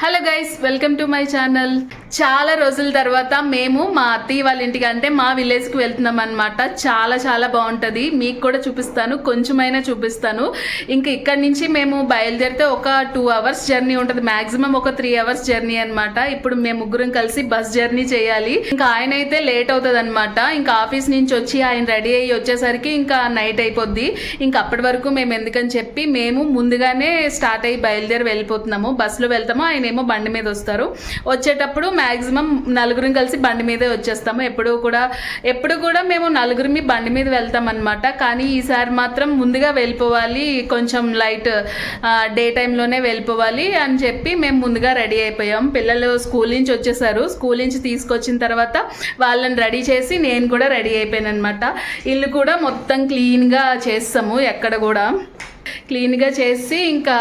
Hello guys, welcome to my channel. చాలా రోజుల తర్వాత మేము మా అత్తయ్య వాళ్ళ ఇంటికి అంటే మా విలేజ్కి వెళ్తున్నాం అనమాట. చాలా చాలా బాగుంటుంది. మీకు కూడా చూపిస్తాను, కొంచెమైనా చూపిస్తాను. ఇంకా ఇక్కడి నుంచి మేము బయలుదేరితే ఒక 2 hours జర్నీ ఉంటుంది, మ్యాక్సిమం ఒక 3 hours జర్నీ అనమాట. ఇప్పుడు మేము ముగ్గురం కలిసి బస్ జర్నీ చేయాలి. ఇంకా ఆయన అయితే లేట్ అవుతుంది అనమాట. ఇంకా ఆఫీస్ నుంచి వచ్చి ఆయన రెడీ అయ్యి వచ్చేసరికి ఇంకా నైట్ అయిపోద్ది. ఇంకా అప్పటి వరకు మేము ఎందుకని చెప్పి మేము ముందుగానే స్టార్ట్ అయ్యి బయలుదేరి వెళ్ళిపోతున్నాము. బస్సులో వెళ్తాము, ఆయన ఏమో బండి మీద వస్తారు. వచ్చేటప్పుడు మ్యాక్సిమం నలుగురం కలిసి బండి మీదే వచ్చేస్తాము. ఎప్పుడు కూడా మేము నలుగురిమి బండి మీద వెళ్తాం అనమాట. కానీ ఈసారి మాత్రం ముందుగా వెళ్ళిపోవాలి, కొంచెం లైట్ డే టైంలోనే వెళ్ళిపోవాలి అని చెప్పి మేము ముందుగా రెడీ అయిపోయాం. పిల్లలు స్కూల్ నుంచి వచ్చేసారు. స్కూల్ నుంచి తీసుకొచ్చిన తర్వాత వాళ్ళని రెడీ చేసి నేను కూడా రెడీ అయిపోయాను అనమాట. ఇల్లు కూడా మొత్తం క్లీన్గా చేస్తాము, ఎక్కడ కూడా క్లీన్గా చేసి ఇంకా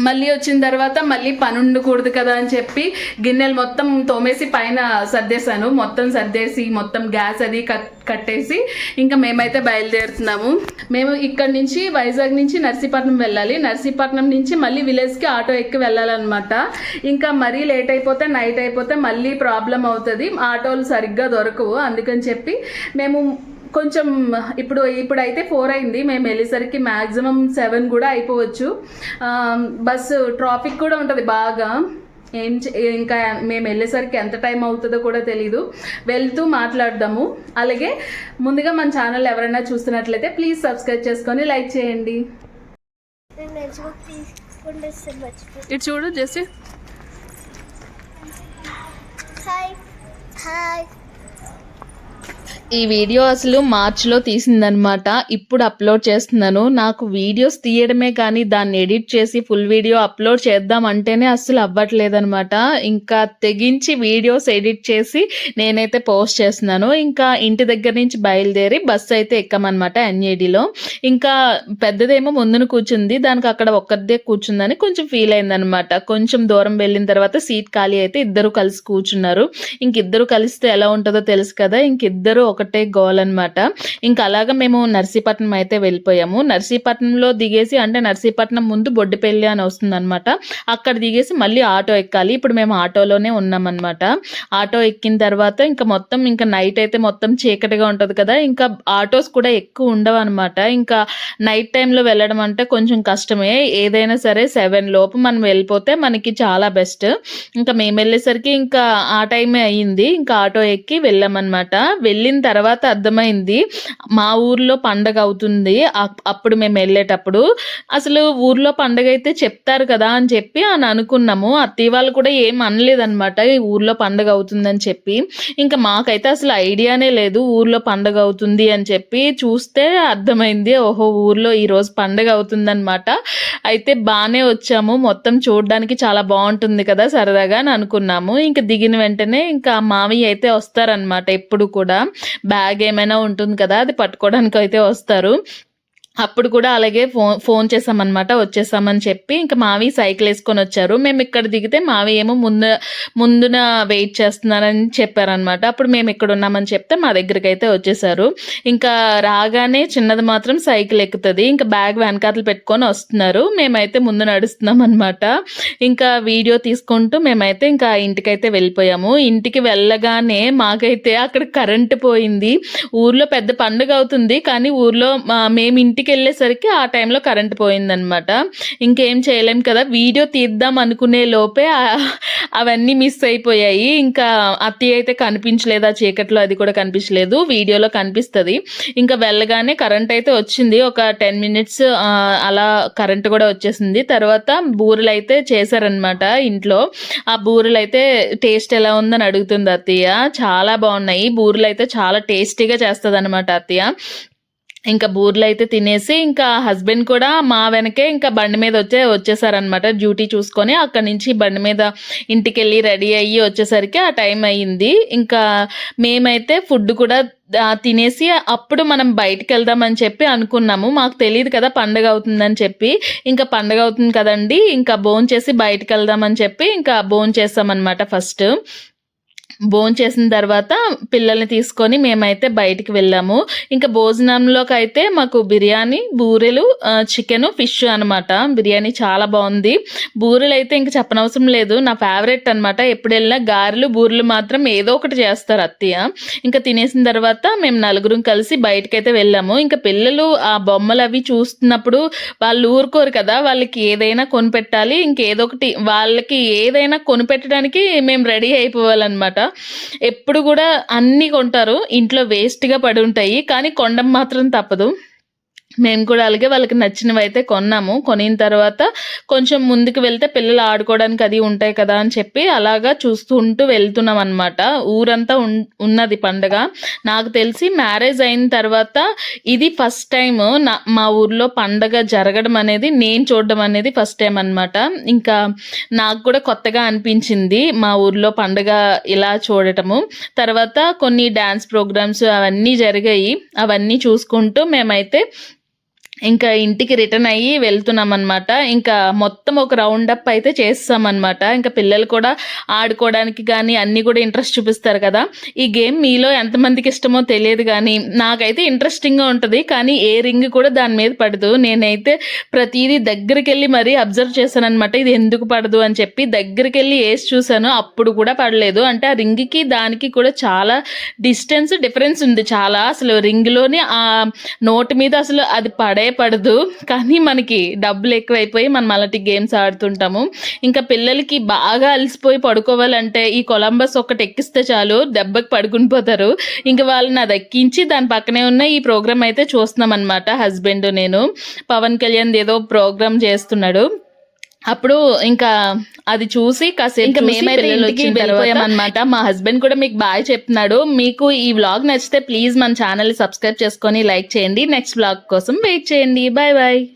మళ్ళీ వచ్చిన తర్వాత మళ్ళీ పని ఉండకూడదు కదా అని చెప్పి గిన్నెలు మొత్తం తోమేసి పైన సర్దేశాను. మొత్తం సర్దేసి మొత్తం గ్యాస్ అది కట్టేసి ఇంకా మేమైతే బయలుదేరుతున్నాము. మేము ఇక్కడ నుంచి వైజాగ్ నుంచి నర్సీపట్నం వెళ్ళాలి. నర్సీపట్నం నుంచి మళ్ళీ విలేజ్కి ఆటో ఎక్కి వెళ్ళాలన్నమాట. ఇంకా మరీ లేట్ అయిపోతే నైట్ అయిపోతే మళ్ళీ ప్రాబ్లం అవుతుంది, ఆటోలు సరిగ్గా దొరకవు. అందుకని చెప్పి మేము కొంచెం ఇప్పుడైతే 4 అయింది, మేము వెళ్ళేసరికి మ్యాక్సిమం 7 కూడా అయిపోవచ్చు. బస్సు ట్రాఫిక్ కూడా ఉంటుంది బాగా. ఇంకా మేము వెళ్ళేసరికి ఎంత టైం అవుతుందో కూడా తెలీదు. వెళ్తూ మాట్లాడదాము. అలాగే ముందుగా మన ఛానల్ ఎవరైనా చూస్తున్నట్లయితే ప్లీజ్ సబ్స్క్రైబ్ చేసుకొని లైక్ చేయండి. ఇటు చూడు జెస్సీ. హాయ్. ఈ వీడియో అసలు మార్చ్లో తీసిందనమాట. ఇప్పుడు అప్లోడ్ చేస్తున్నాను. నాకు వీడియోస్ తీయడమే కానీ దాన్ని ఎడిట్ చేసి ఫుల్ వీడియో అప్లోడ్ చేద్దామంటేనే అస్సలు అవ్వట్లేదనమాట. ఇంకా తెగించి వీడియోస్ ఎడిట్ చేసి నేనైతే పోస్ట్ చేస్తున్నాను. ఇంకా ఇంటి దగ్గర నుంచి బయలుదేరి బస్సు అయితే ఎక్కామన్నమాట ఎన్ఏడిలో. ఇంకా పెద్దదేమో ముందున కూర్చుంది, దానికి అక్కడ ఒక్కదే కూర్చుందని కొంచెం ఫీల్ అయిందనమాట. కొంచెం దూరం వెళ్ళిన తర్వాత సీట్ ఖాళీ అయితే ఇద్దరు కలిసి కూర్చున్నారు. ఇంకిద్దరు కలిస్తే ఎలా ఉంటుందో తెలుసు కదా, ఇంకిద్దరు ఒకటే గోల్ అనమాట. ఇంకా అలాగా మేము నర్సీపట్నం అయితే వెళ్ళిపోయాము. నర్సీపట్నంలో దిగేసి, అంటే నర్సీపట్నం ముందు బొడ్డుపల్లి అని వస్తుంది అనమాట, అక్కడ దిగేసి మళ్ళీ ఆటో ఎక్కాలి. ఇప్పుడు మేము ఆటోలోనే ఉన్నామన్నమాట. ఆటో ఎక్కిన తర్వాత ఇంకా నైట్ అయితే మొత్తం చీకటిగా ఉంటుంది కదా, ఇంకా ఆటోస్ కూడా ఎక్కువ ఉండవు అనమాట. ఇంకా నైట్ టైంలో వెళ్ళడం అంటే కొంచెం కష్టమే. ఏదైనా సరే 7 లోపు మనం వెళ్ళిపోతే మనకి చాలా బెస్ట్. ఇంకా మేము వెళ్ళేసరికి ఇంకా ఆ టైమే అయ్యింది. ఇంకా ఆటో ఎక్కి వెళ్ళామన్నమాట. వెళ్ళిన తర్వాత అర్థమైంది మా ఊర్లో పండగ అవుతుంది. అప్పుడు మేము వెళ్ళేటప్పుడు అసలు ఊర్లో పండగ అయితే చెప్తారు కదా అని చెప్పి అనుకున్నాము. అత్తయ్య వాళ్ళు కూడా ఏం అనలేదన్నమాట ఈ ఊర్లో పండగ అవుతుందని చెప్పి. ఇంకా మాకైతే అసలు ఐడియానే లేదు ఊర్లో పండగ అవుతుంది అని చెప్పి. చూస్తే అర్థమైంది, ఓహో ఊర్లో ఈరోజు పండగ అవుతుందన్నమాట. అయితే బాగానే వచ్చాము, మొత్తం చూడడానికి చాలా బాగుంటుంది కదా సరదాగా అని అనుకున్నాము. ఇంకా దిగిన వెంటనే ఇంకా మామయ్య అయితే వస్తారనమాట. ఎప్పుడు కూడా బ్యాగ్ ఏమైనా ఉంటుంది కదా, అది పట్టుకోవడానికి అయితే వస్తారు. అప్పుడు కూడా అలాగే ఫోన్ చేసామన్నమాట, వచ్చేసామని చెప్పి. ఇంకా మావి సైకిల్ వేసుకొని వచ్చారు. మేము ఇక్కడ దిగితే మావి ఏమో ముందున వెయిట్ చేస్తున్నారని చెప్పారనమాట. అప్పుడు మేము ఇక్కడ ఉన్నామని చెప్తే మా దగ్గరికి అయితే వచ్చేసారు. ఇంకా రాగానే చిన్నది మాత్రం సైకిల్ ఎక్కుతుంది, ఇంకా బ్యాగ్ వెనకాతలు పెట్టుకొని వస్తున్నారు. మేమైతే ముందు నడుస్తున్నాం అనమాట. ఇంకా వీడియో తీసుకుంటూ మేమైతే ఇంకా ఇంటికైతే వెళ్ళిపోయాము. ఇంటికి వెళ్ళగానే మాకైతే అక్కడ కరెంటు పోయింది. ఊర్లో పెద్ద పండుగ అవుతుంది కానీ ఊర్లో మేము ఇంటికి వెళ్ళేసరికి ఆ టైంలో కరెంట్ పోయిందనమాట. ఇంకేం చేయలేం కదా, వీడియో తీద్దాం అనుకునే లోపే అవన్నీ మిస్ అయిపోయాయి. ఇంకా అత్తయ్య అయితే కనిపించలేదు, ఆ చీకట్లో అది కూడా కనిపించలేదు, వీడియోలో కనిపిస్తుంది. ఇంకా వెళ్ళగానే కరెంట్ అయితే వచ్చింది. ఒక 10 minutes అలా కరెంట్ కూడా వచ్చేసింది. తర్వాత బూరెలు అయితే చేశారనమాట ఇంట్లో. ఆ బూరెలు అయితే టేస్ట్ ఎలా ఉందని అడుగుతుంది అత్తయ్య. చాలా బాగున్నాయి బూరెలు అయితే, చాలా టేస్టీగా చేస్తుంది అనమాట అత్తయ్య. ఇంకా బూర్లు అయితే తినేసి ఇంకా హస్బెండ్ కూడా మా వెనకే ఇంకా బండి మీద వచ్చేసారనమాట. డ్యూటీ చూసుకొని అక్కడి నుంచి బండి మీద ఇంటికి వెళ్ళి రెడీ అయ్యి వచ్చేసరికి ఆ టైం అయ్యింది. ఇంకా మేమైతే ఫుడ్ కూడా తినేసి అప్పుడు మనం బయటికి వెళ్దామని చెప్పి అనుకున్నాము. మాకు తెలియదు కదా పండుగ అవుతుందని చెప్పి. ఇంకా పండుగ అవుతుంది కదండి, ఇంకా భోంచేసి బయటికి వెళ్దామని చెప్పి ఇంకా భోంచేసామన్నమాట ఫస్ట్. భోంచేసిన తర్వాత పిల్లల్ని తీసుకొని మేమైతే బయటికి వెళ్ళాము. ఇంకా భోజనంలోకి అయితే మాకు బిర్యానీ, బూరెలు, చికెను, ఫిష్ అనమాట. బిర్యానీ చాలా బాగుంది. బూరెలు అయితే ఇంక చెప్పనవసరం లేదు, నా ఫేవరెట్ అనమాట. ఎప్పుడు వెళ్ళినా గారెలు, బూరెలు మాత్రం ఏదో ఒకటి చేస్తారు అత్తయ్య. ఇంకా తినేసిన తర్వాత మేము నలుగురం కలిసి బయటకైతే వెళ్ళాము. ఇంకా పిల్లలు ఆ బొమ్మలు అవి చూస్తున్నప్పుడు వాళ్ళు ఊరుకోరు కదా, వాళ్ళకి ఏదైనా కొనిపెట్టాలి. ఇంకేదో ఒకటి వాళ్ళకి ఏదైనా కొనిపెట్టడానికి మేము రెడీ అయిపోవాలన్నమాట. ఎప్పుడు కూడా అన్నీ కొంటారు, ఇంట్లో వేస్ట్‌గా పడి ఉంటాయి. కానీ కొనడం మాత్రం తప్పదు. మేము కూడా అలాగే వాళ్ళకి నచ్చినవి అయితే కొన్నాము. కొనిన తర్వాత కొంచెం ముందుకు వెళ్తే పిల్లలు ఆడుకోవడానికి అది ఉంటాయి కదా అని చెప్పి అలాగా చూస్తుంటూ వెళ్తున్నాం అనమాట. ఊరంతా ఉన్నది పండగ. నాకు తెలిసి మ్యారేజ్ అయిన తర్వాత ఇది ఫస్ట్ టైం మా ఊర్లో పండగ జరగడం అనేది, నేను చూడడం అనేది ఫస్ట్ టైం అనమాట. ఇంకా నాకు కూడా కొత్తగా అనిపించింది మా ఊర్లో పండగ ఇలా చూడటము. తర్వాత కొన్ని డ్యాన్స్ ప్రోగ్రామ్స్ అవన్నీ జరిగాయి. అవన్నీ చూసుకుంటూ మేమైతే ఇంకా ఇంటికి రిటర్న్ అయ్యి వెళ్తున్నామన్నమాట. ఇంకా మొత్తం ఒక రౌండ్ అప్ అయితే చేస్తామన్నమాట. ఇంకా పిల్లలు కూడా ఆడుకోవడానికి కానీ అన్నీ కూడా ఇంట్రెస్ట్ చూపిస్తారు కదా. ఈ గేమ్ మీలో ఎంతమందికి ఇష్టమో తెలియదు కానీ నాకైతే ఇంట్రెస్టింగ్గా ఉంటుంది. కానీ ఏ రింగ్ కూడా దాని మీద పడదు. నేనైతే ప్రతిదీ దగ్గరికి వెళ్ళి మరీ అబ్జర్వ్ చేశాను అనమాట, ఇది ఎందుకు పడదు అని చెప్పి. దగ్గరికి వెళ్ళి వేసి చూశాను, అప్పుడు కూడా పడలేదు. అంటే ఆ రింగ్కి దానికి కూడా చాలా డిఫరెన్స్ ఉంది చాలా. అసలు రింగ్లోని ఆ నోటి మీద అసలు అది పడదు. కానీ మనకి డబ్బులు ఎక్కువైపోయి మనం అలాంటి గేమ్స్ ఆడుతుంటాము. ఇంకా పిల్లలకి బాగా అలసిపోయి పడుకోవాలంటే ఈ కొలంబస్ ఒకటి ఎక్కిస్తే చాలు, దెబ్బకి పడుకుని పోతారు. ఇంకా వాళ్ళని అది ఎక్కించి దాని పక్కనే ఉన్న ఈ ప్రోగ్రామ్ అయితే చూస్తున్నాం అనమాట. హస్బెండ్ నేను, పవన్ కళ్యాణ్ ఏదో ప్రోగ్రామ్ చేస్తున్నాడు. అప్పుడు ఇంకా అది చూసి కాసేపు మేమైతే ఇంటికి వెళ్ళిపోయామన్నమాట. మా హస్బెండ్ కూడా మీకు బాయ్ చెప్తున్నాడు. మీకు ఈ వ్లాగ్ నచ్చితే ప్లీజ్ మన ఛానల్ సబ్స్క్రైబ్ చేసుకొని లైక్ చేయండి. నెక్స్ట్ వ్లాగ్ కోసం వెయిట్ చేయండి. Bye bye.